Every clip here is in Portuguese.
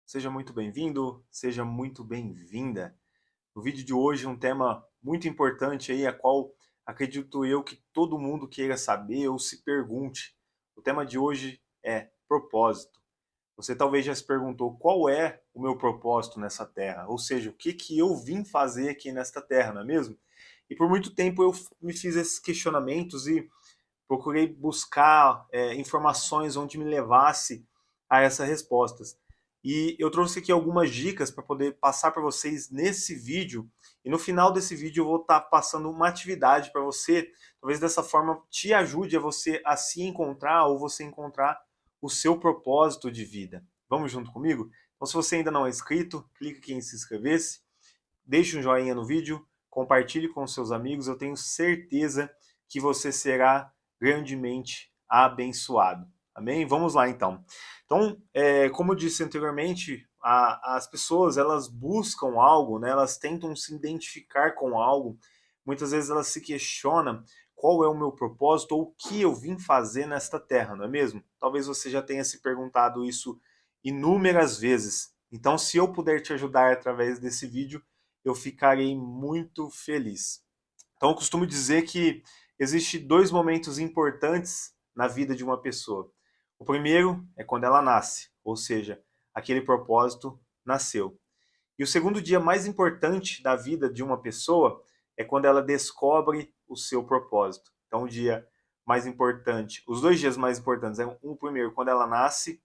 Seja muito bem-vindo, seja muito bem-vinda. No vídeo de hoje, um tema muito importante aí, a qual acredito eu que todo mundo queira saber ou se pergunte. O tema de hoje é propósito. Você talvez já se perguntou qual é o meu propósito nessa terra, ou seja, o que que eu vim fazer aqui nesta terra, não é mesmo? E por muito tempo eu me fiz esses questionamentos e procurei buscar informações onde me levasse a essas respostas. E eu trouxe aqui algumas dicas para poder passar para vocês nesse vídeo. E no final desse vídeo eu vou estar passando uma atividade para você. Talvez dessa forma te ajude a você a se encontrar ou você encontrar o seu propósito de vida. Vamos junto comigo? Então, se você ainda não é inscrito, clique aqui em se inscrever-se, deixe um joinha no vídeo, compartilhe com seus amigos. Eu tenho certeza que você será grandemente abençoado. Amém? Vamos lá então. Então, como eu disse anteriormente, as pessoas elas buscam algo, né? Elas tentam se identificar com algo. Muitas vezes elas se questionam qual é o meu propósito ou o que eu vim fazer nesta terra, não é mesmo? Talvez você já tenha se perguntado isso inúmeras vezes. Então, se eu puder te ajudar através desse vídeo, eu ficarei muito feliz. Então, eu costumo dizer que existem dois momentos importantes na vida de uma pessoa. O primeiro é quando ela nasce, ou seja, aquele propósito nasceu. E o segundo dia mais importante da vida de uma pessoa é quando ela descobre o seu propósito. Então, o dia mais importante, os dois dias mais importantes, é o primeiro quando ela nasce,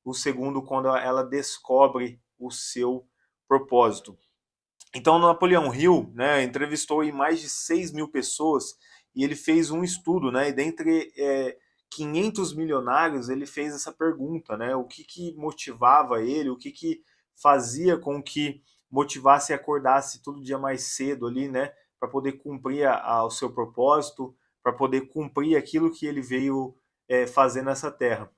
o segundo quando ela descobre o seu propósito. Então, Napoleão Hill, né, entrevistou aí mais de 6 mil pessoas e ele fez um estudo, né, e dentre 500 milionários, ele fez essa pergunta, né, o que, que motivava ele, o que, que fazia com que motivasse e acordasse todo dia mais cedo ali, né, para poder cumprir o seu propósito, para poder cumprir aquilo que ele veio fazer nessa terra.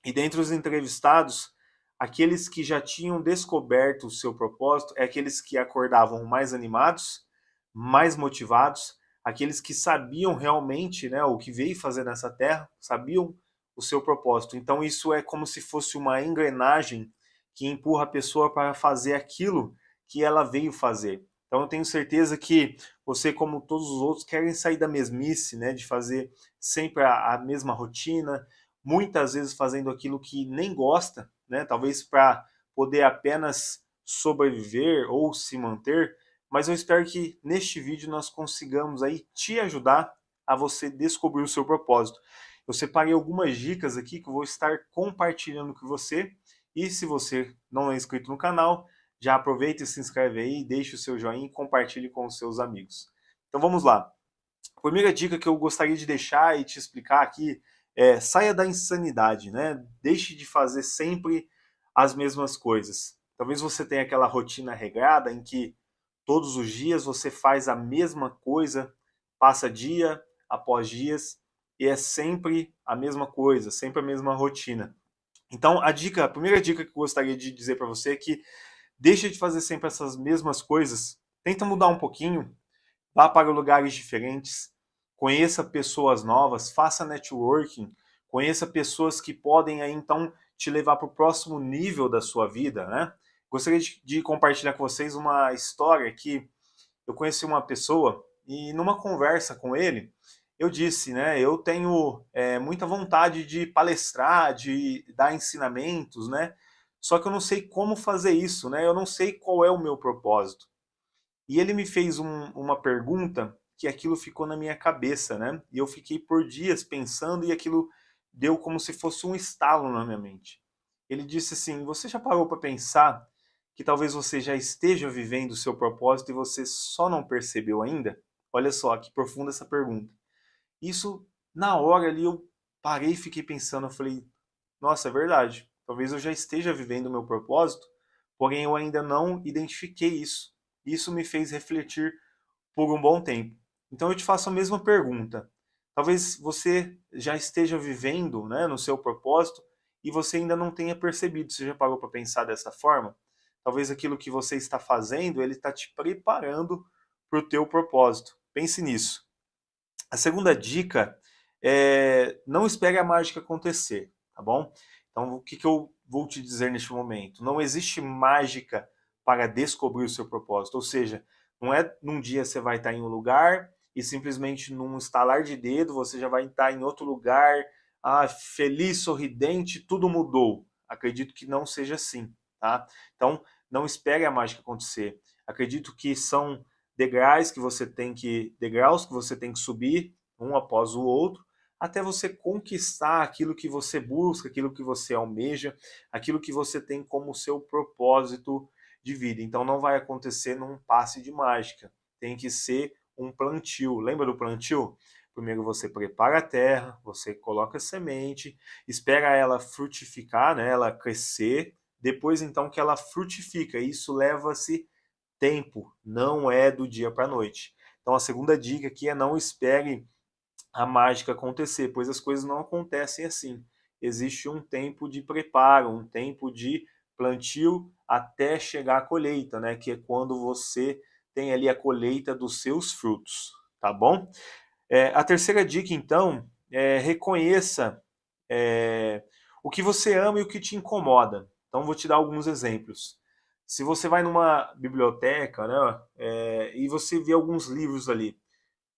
E dentre os entrevistados, aqueles que já tinham descoberto o seu propósito é aqueles que acordavam mais animados, mais motivados, aqueles que sabiam realmente, né, o que veio fazer nessa terra, sabiam o seu propósito. Então isso é como se fosse uma engrenagem que empurra a pessoa para fazer aquilo que ela veio fazer. Então eu tenho certeza que você, como todos os outros, querem sair da mesmice, né, de fazer sempre a mesma rotina, muitas vezes fazendo aquilo que nem gosta, né? Talvez para poder apenas sobreviver ou se manter, mas eu espero que neste vídeo nós consigamos aí te ajudar a você descobrir o seu propósito. Eu separei algumas dicas aqui que eu vou estar compartilhando com você, e se você não é inscrito no canal, já aproveita e se inscreve aí, deixe o seu joinha e compartilhe com os seus amigos. Então vamos lá. A primeira dica que eu gostaria de deixar e te explicar aqui é: saia da insanidade, né? Deixe de fazer sempre as mesmas coisas. Talvez você tenha aquela rotina regrada em que todos os dias você faz a mesma coisa, passa dia após dias e é sempre a mesma coisa, sempre a mesma rotina. Então, a primeira dica que eu gostaria de dizer para você é que deixe de fazer sempre essas mesmas coisas, tenta mudar um pouquinho, vá para lugares diferentes, conheça pessoas novas, faça networking, conheça pessoas que podem aí então te levar para o próximo nível da sua vida, né? Gostaria de compartilhar com vocês uma história que eu conheci uma pessoa e numa conversa com ele eu disse, né? Eu tenho muita vontade de palestrar, de dar ensinamentos, né? Só que eu não sei como fazer isso, né? Eu não sei qual é o meu propósito. E ele me fez uma pergunta que aquilo ficou na minha cabeça, né? E eu fiquei por dias pensando e aquilo deu como se fosse um estalo na minha mente. Ele disse assim: Você já parou para pensar que talvez você já esteja vivendo o seu propósito e você só não percebeu ainda? Olha só que profunda essa pergunta. Isso, na hora ali, eu parei e fiquei pensando. Eu falei: Nossa, é verdade. Talvez eu já esteja vivendo o meu propósito, porém eu ainda não identifiquei isso. Isso me fez refletir por um bom tempo. Então eu te faço a mesma pergunta. Talvez você já esteja vivendo, né, no seu propósito e você ainda não tenha percebido. Você já parou para pensar dessa forma? Talvez aquilo que você está fazendo, ele está te preparando para o teu propósito. Pense nisso. A segunda dica é: não espere a mágica acontecer, tá bom? Então, o que eu vou te dizer neste momento? Não existe mágica para descobrir o seu propósito. Ou seja, não é num dia você vai estar em um lugar e simplesmente num estalar de dedo você já vai estar em outro lugar, feliz, sorridente, tudo mudou. Acredito que não seja assim, tá? Então, não espere a mágica acontecer. Acredito que são degraus que você tem que subir um após o outro, até você conquistar aquilo que você busca, aquilo que você almeja, aquilo que você tem como seu propósito de vida. Então não vai acontecer num passe de mágica. Tem que ser um plantio. Lembra do plantio? Primeiro você prepara a terra, você coloca a semente, espera ela frutificar, né, ela crescer, depois então que ela frutifica. Isso leva-se tempo, não é do dia para a noite. Então a segunda dica aqui é não espere a mágica acontecer, pois as coisas não acontecem assim. Existe um tempo de preparo, um tempo de plantio até chegar à colheita, né? Que é quando você tem ali a colheita dos seus frutos, tá bom? A terceira dica, então, é reconheça o que você ama e o que te incomoda. Então, vou te dar alguns exemplos. Se você vai numa biblioteca, né, e você vê alguns livros ali,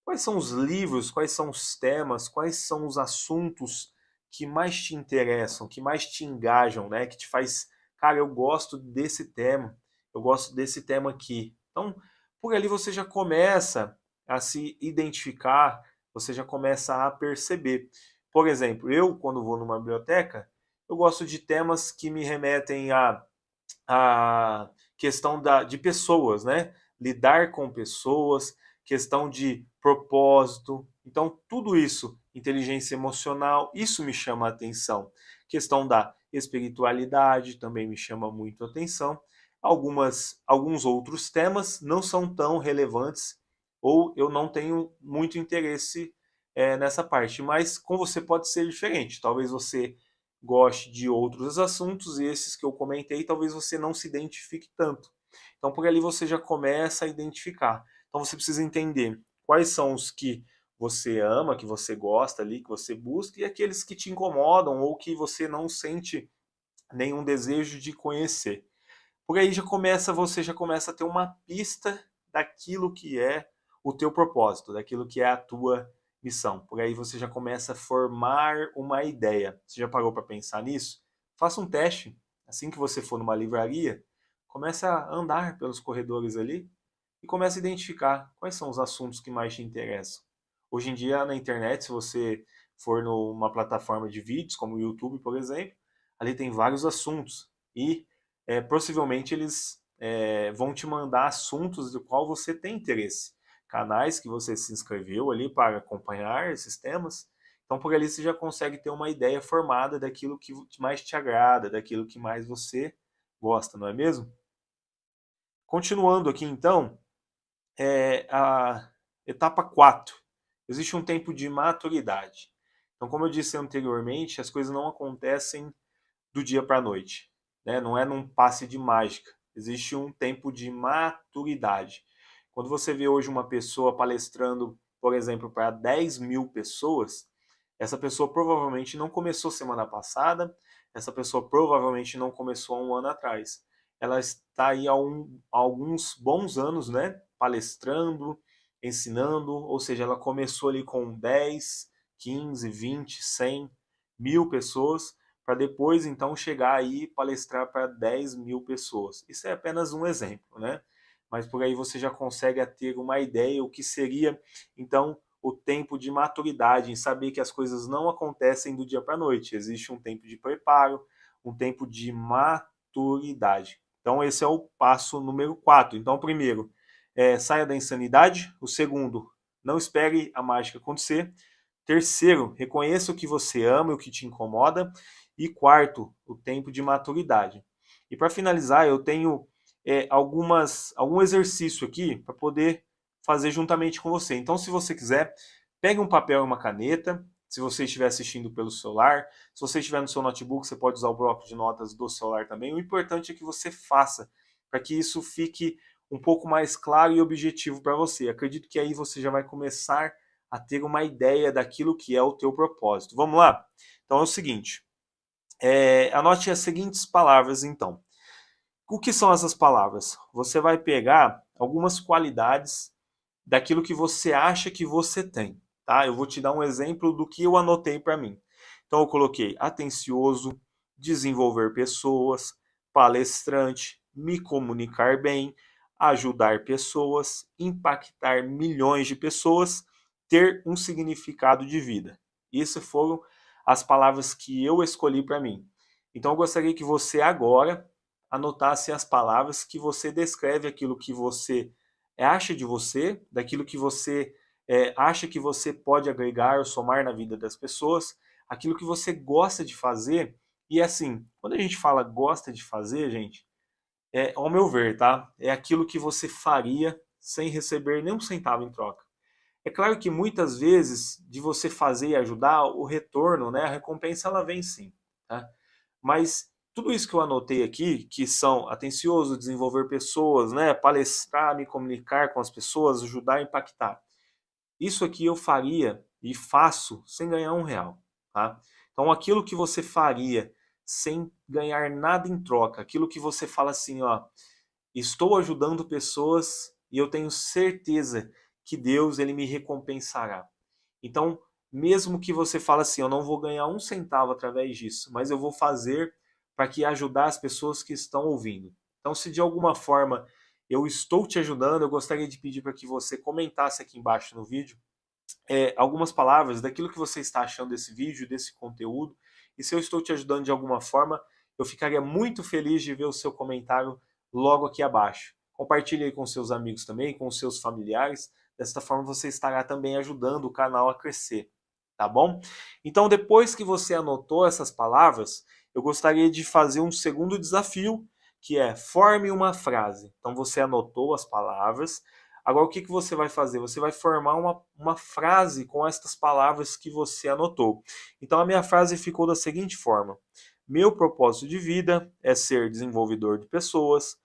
quais são os livros, quais são os temas, quais são os assuntos que mais te interessam, que mais te engajam, né? Que te faz, cara, eu gosto desse tema, eu gosto desse tema aqui. Então, por ali você já começa a se identificar, você já começa a perceber. Por exemplo, eu, quando vou numa biblioteca, eu gosto de temas que me remetem a questão de pessoas, né? Lidar com pessoas, questão de propósito. Então, tudo isso, inteligência emocional, isso me chama a atenção. Questão da espiritualidade também me chama muito a atenção. Alguns outros temas não são tão relevantes ou eu não tenho muito interesse nessa parte, mas com você pode ser diferente. Talvez você goste de outros assuntos e esses que eu comentei, talvez você não se identifique tanto. Então, por ali você já começa a identificar. Então, você precisa entender quais são os que você ama, que você gosta ali, que você busca, e aqueles que te incomodam ou que você não sente nenhum desejo de conhecer. Por aí você já começa a ter uma pista daquilo que é o teu propósito, daquilo que é a tua missão. Por aí você já começa a formar uma ideia. Você já parou para pensar nisso? Faça um teste. Assim que você for numa livraria, comece a andar pelos corredores ali e comece a identificar quais são os assuntos que mais te interessam. Hoje em dia, na internet, se você for numa plataforma de vídeos, como o YouTube, por exemplo, ali tem vários assuntos. E possivelmente eles vão te mandar assuntos do qual você tem interesse. Canais que você se inscreveu ali para acompanhar esses temas. Então, por ali você já consegue ter uma ideia formada daquilo que mais te agrada, daquilo que mais você gosta, não é mesmo? Continuando aqui, então, a etapa 4. Existe um tempo de maturidade. Então, como eu disse anteriormente, as coisas não acontecem do dia para a noite, né? Não é num passe de mágica. Existe um tempo de maturidade. Quando você vê hoje uma pessoa palestrando, por exemplo, para 10 mil pessoas, essa pessoa provavelmente não começou semana passada, essa pessoa provavelmente não começou há um ano atrás. Ela está aí há alguns bons anos, né? Palestrando, ensinando, ou seja, ela começou ali com 10, 15, 20, 100, mil pessoas, para depois então chegar aí e palestrar para 10 mil pessoas. Isso é apenas um exemplo, né? Mas por aí você já consegue ter uma ideia o que seria então o tempo de maturidade, em saber que as coisas não acontecem do dia para a noite. Existe um tempo de preparo, um tempo de maturidade. Então esse é o passo número 4. Então, primeiro, saia da insanidade. O segundo, não espere a mágica acontecer. Terceiro, reconheça o que você ama e o que te incomoda. E quarto, o tempo de maturidade. E para finalizar, eu tenho algum exercício aqui para poder fazer juntamente com você. Então, se você quiser, pegue um papel e uma caneta. Se você estiver assistindo pelo celular, se você estiver no seu notebook, você pode usar o bloco de notas do celular também. O importante é que você faça, para que isso fique um pouco mais claro e objetivo para você. Acredito que aí você já vai começar a ter uma ideia daquilo que é o teu propósito. Vamos lá? Então é o seguinte, Anote as seguintes palavras, então. O que são essas palavras? Você vai pegar algumas qualidades daquilo que você acha que você tem, tá? Eu vou te dar um exemplo do que eu anotei para mim. Então eu coloquei atencioso, desenvolver pessoas, palestrante, me comunicar bem, ajudar pessoas, impactar milhões de pessoas, ter um significado de vida. Essas foram as palavras que eu escolhi para mim. Então eu gostaria que você agora anotasse as palavras que você descreve aquilo que você acha de você, daquilo que você acha que você pode agregar ou somar na vida das pessoas, aquilo que você gosta de fazer. E assim, quando a gente fala gosta de fazer, gente, ao meu ver, tá? É aquilo que você faria sem receber nem um centavo em troca. É claro que muitas vezes, de você fazer e ajudar, o retorno, né, a recompensa, ela vem sim. Tá? Mas tudo isso que eu anotei aqui, que são atencioso, desenvolver pessoas, né, palestrar, me comunicar com as pessoas, ajudar a impactar. Isso aqui eu faria e faço sem ganhar R$ 1. Tá? Então aquilo que você faria sem ganhar nada em troca, aquilo que você fala assim, ó, estou ajudando pessoas e eu tenho certeza que Deus ele me recompensará. Então, mesmo que você fale assim, eu não vou ganhar um centavo através disso, mas eu vou fazer para que ajudar as pessoas que estão ouvindo. Então, se de alguma forma eu estou te ajudando, eu gostaria de pedir para que você comentasse aqui embaixo no vídeo algumas palavras daquilo que você está achando desse vídeo, desse conteúdo. E se eu estou te ajudando de alguma forma, eu ficaria muito feliz de ver o seu comentário logo aqui abaixo. Compartilhe aí com seus amigos também, com seus familiares. Desta forma você estará também ajudando o canal a crescer, tá bom? Então, depois que você anotou essas palavras, eu gostaria de fazer um segundo desafio, que é forme uma frase. Então, você anotou as palavras. Agora, o que você vai fazer? Você vai formar uma frase com estas palavras que você anotou. Então, a minha frase ficou da seguinte forma: meu propósito de vida é ser desenvolvedor de pessoas,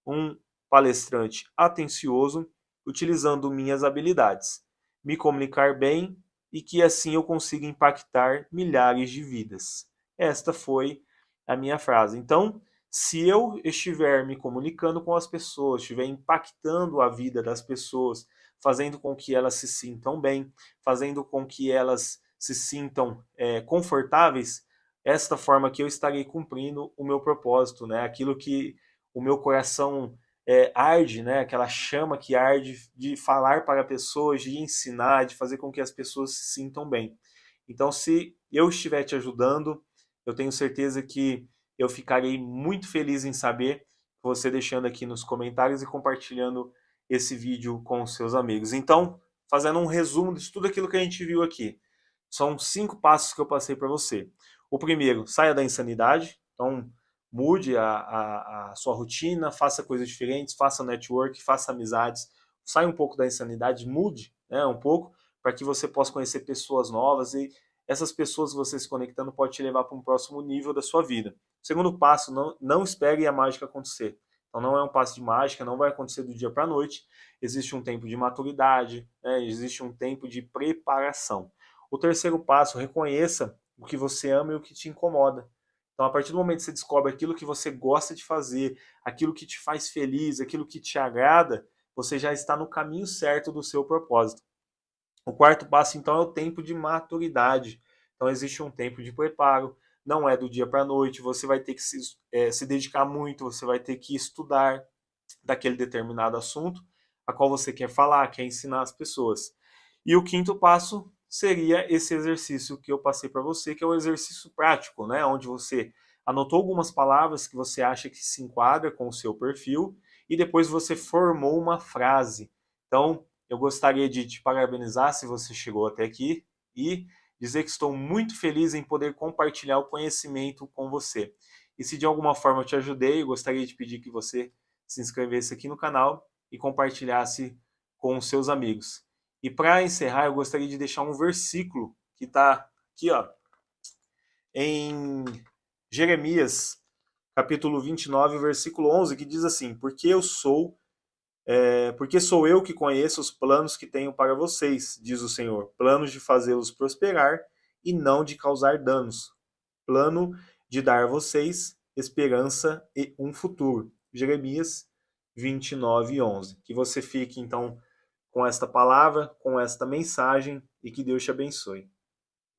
um palestrante atencioso, utilizando minhas habilidades, me comunicar bem e que assim eu consiga impactar milhares de vidas. Esta foi a minha frase. Então, se eu estiver me comunicando com as pessoas, estiver impactando a vida das pessoas, fazendo com que elas se sintam bem, fazendo com que elas se sintam confortáveis, esta forma que eu estarei cumprindo o meu propósito, né? Aquilo que o meu coração arde, né? Aquela chama que arde de falar para pessoas, de ensinar, de fazer com que as pessoas se sintam bem. Então, se eu estiver te ajudando, eu tenho certeza que eu ficarei muito feliz em saber, você deixando aqui nos comentários e compartilhando esse vídeo com os seus amigos. Então, fazendo um resumo de tudo aquilo que a gente viu aqui. São 5 passos que eu passei para você. O primeiro, saia da insanidade. Então, mude a sua rotina, faça coisas diferentes, faça network, faça amizades. Saia um pouco da insanidade, mude, né, um pouco, para que você possa conhecer pessoas novas e essas pessoas, você se conectando, pode te levar para um próximo nível da sua vida. Segundo passo, não espere a mágica acontecer. Então não é um passo de mágica, não vai acontecer do dia para a noite. Existe um tempo de maturidade, né? Existe um tempo de preparação. O terceiro passo, reconheça o que você ama e o que te incomoda. Então, a partir do momento que você descobre aquilo que você gosta de fazer, aquilo que te faz feliz, aquilo que te agrada, você já está no caminho certo do seu propósito. O quarto passo, então, é o tempo de maturidade. Então, existe um tempo de preparo, não é do dia para a noite, você vai ter que se dedicar muito, você vai ter que estudar daquele determinado assunto a qual você quer falar, quer ensinar as pessoas. E o quinto passo seria esse exercício que eu passei para você, que é o exercício prático, né? Onde você anotou algumas palavras que você acha que se enquadra com o seu perfil e depois você formou uma frase. Então, eu gostaria de te parabenizar se você chegou até aqui e dizer que estou muito feliz em poder compartilhar o conhecimento com você. E se de alguma forma eu te ajudei, eu gostaria de pedir que você se inscrevesse aqui no canal e compartilhasse com os seus amigos. E para encerrar, eu gostaria de deixar um versículo que está aqui, ó, em Jeremias, capítulo 29, versículo 11, que diz assim: porque sou eu que conheço os planos que tenho para vocês, diz o Senhor, planos de fazê-los prosperar e não de causar danos, plano de dar a vocês esperança e um futuro. Jeremias 29:11. Que você fique, então, com esta palavra, com esta mensagem e que Deus te abençoe.